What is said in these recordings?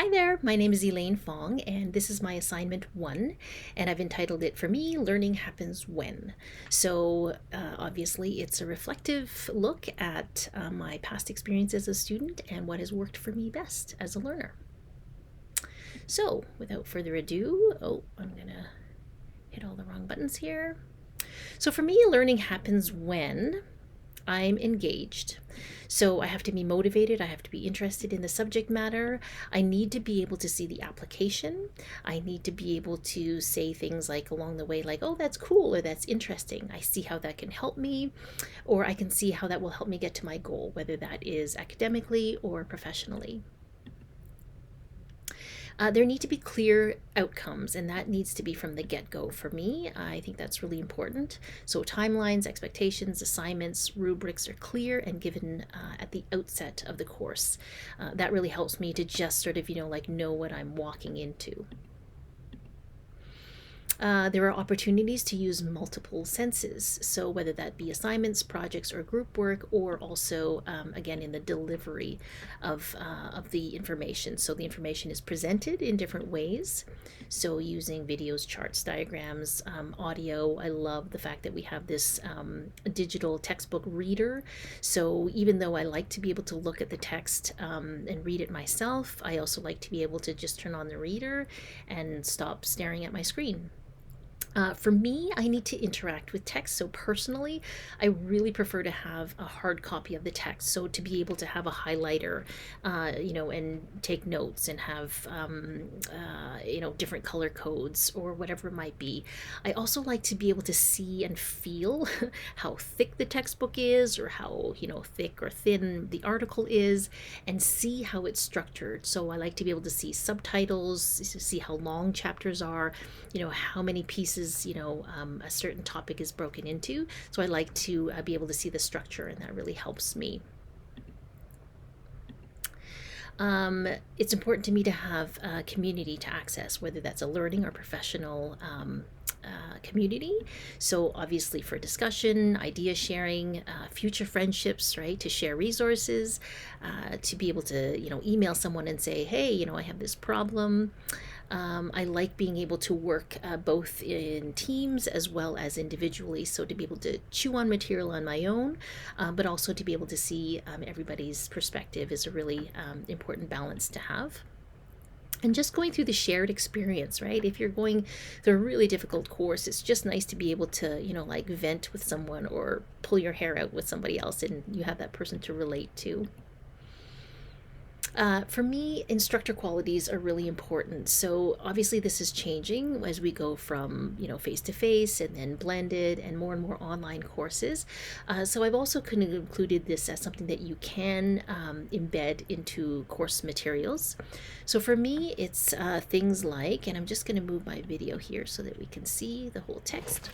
Hi there, my name is EFong, and this is my assignment 1, and I've entitled it, For Me, Learning Happens When. So obviously it's a reflective look at my past experience as a student and what has worked for me best as a learner. So without further ado, I'm gonna hit all the wrong buttons here. So for me, learning happens when I'm engaged. So I have to be motivated. I have to be interested in the subject matter. I need to be able to see the application. I need to be able to say things like along the way, like, oh, that's cool, or that's interesting. I see how that can help me, or I can see how that will help me get to my goal, whether that is academically or professionally. There need to be clear outcomes, and that needs to be from the get-go for me. I think that's really important. So timelines, expectations, assignments, rubrics are clear and given at the outset of the course. That really helps me to just sort of, know what I'm walking into. There are opportunities to use multiple senses, so whether that be assignments, projects, or group work, or also, again, in the delivery of the information. So the information is presented in different ways, so using videos, charts, diagrams, audio. I love the fact that we have this digital textbook reader, so even though I like to be able to look at the text and read it myself, I also like to be able to just turn on the reader and stop staring at my screen. For me, I need to interact with text. So personally, I really prefer to have a hard copy of the text. So to be able to have a highlighter, and take notes and have, different color codes or whatever it might be. I also like to be able to see and feel how thick the textbook is, or how, thick or thin the article is, and see how it's structured. So I like to be able to see subtitles, see how long chapters are, how many pieces a certain topic is broken into. So I like to be able to see the structure, and that really helps me. It's important to me to have a community to access, whether that's a learning or professional community. So obviously for discussion, idea sharing, future friendships, right? To share resources, to be able to, email someone and say, hey, I have this problem. I like being able to work both in teams as well as individually, so to be able to chew on material on my own, but also to be able to see everybody's perspective is a really important balance to have. And just going through the shared experience, right? If you're going through a really difficult course, it's just nice to be able to, vent with someone or pull your hair out with somebody else, and you have that person to relate to. For me, instructor qualities are really important. So obviously this is changing as we go from, face-to-face and then blended and more online courses. So I've also kind of included this as something that you can embed into course materials. So for me, it's things like, and I'm just going to move my video here so that we can see the whole text.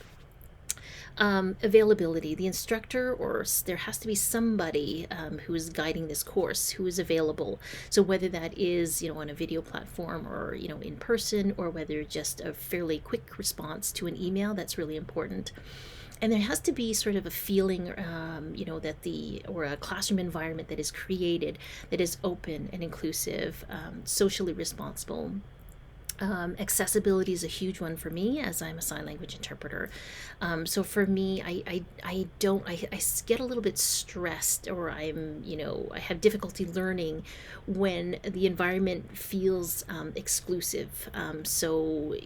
Availability. The instructor, or there has to be somebody who is guiding this course who is available. So whether that is, on a video platform, or, in person, or whether just a fairly quick response to an email, that's really important. And there has to be sort of a feeling, that or a classroom environment that is created, that is open and inclusive, socially responsible. Accessibility is a huge one for me, as I'm a sign language interpreter. So for me, I get a little bit stressed, or I have difficulty learning when the environment feels exclusive. So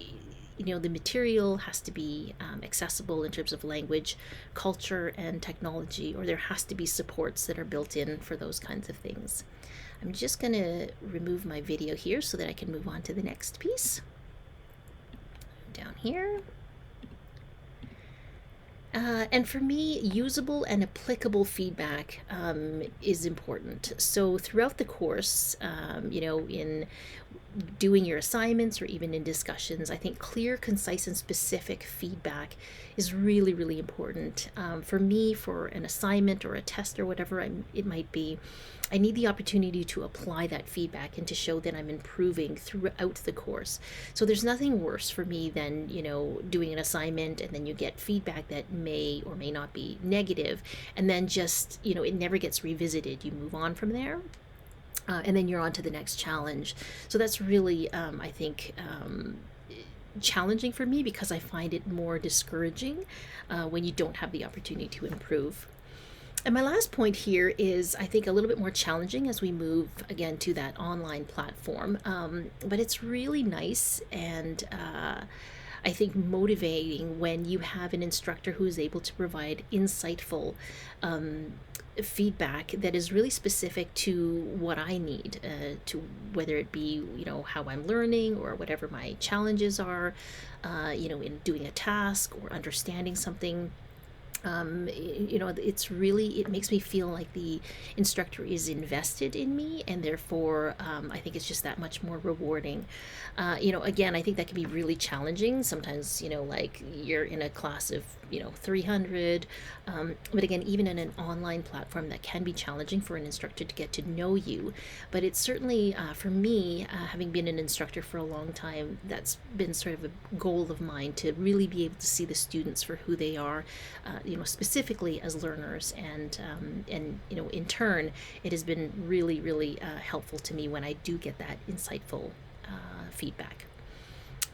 the material has to be accessible in terms of language, culture, and technology, or there has to be supports that are built in for those kinds of things. I'm just going to remove my video here so that I can move on to the next piece. Down here. And for me, usable and applicable feedback is important. So throughout the course, in doing your assignments or even in discussions, I think clear, concise, and specific feedback is really, really important. For me, for an assignment or a test or whatever it might be, I need the opportunity to apply that feedback and to show that I'm improving throughout the course. So there's nothing worse for me than, doing an assignment and then you get feedback that may or may not be negative, and then just, it never gets revisited. You move on from there. and then you're on to the next challenge. So that's really, I think, challenging for me because I find it more discouraging when you don't have the opportunity to improve. And my last point here is, I think, a little bit more challenging as we move again to that online platform. But it's really nice and I think motivating when you have an instructor who is able to provide insightful feedback that is really specific to what I need, to whether it be, how I'm learning or whatever my challenges are, in doing a task or understanding something. It makes me feel like the instructor is invested in me, and therefore I think it's just that much more rewarding. Again, I think that can be really challenging sometimes, like you're in a class of 300, but again, even in an online platform, that can be challenging for an instructor to get to know you. But it's certainly, for me, having been an instructor for a long time, that's been sort of a goal of mine, to really be able to see the students for who they are, specifically as learners, and in turn, it has been really, really helpful to me when I do get that insightful feedback.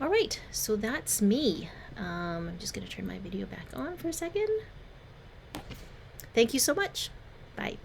All right, so that's me. I'm just going to turn my video back on for a second. Thank you so much. Bye.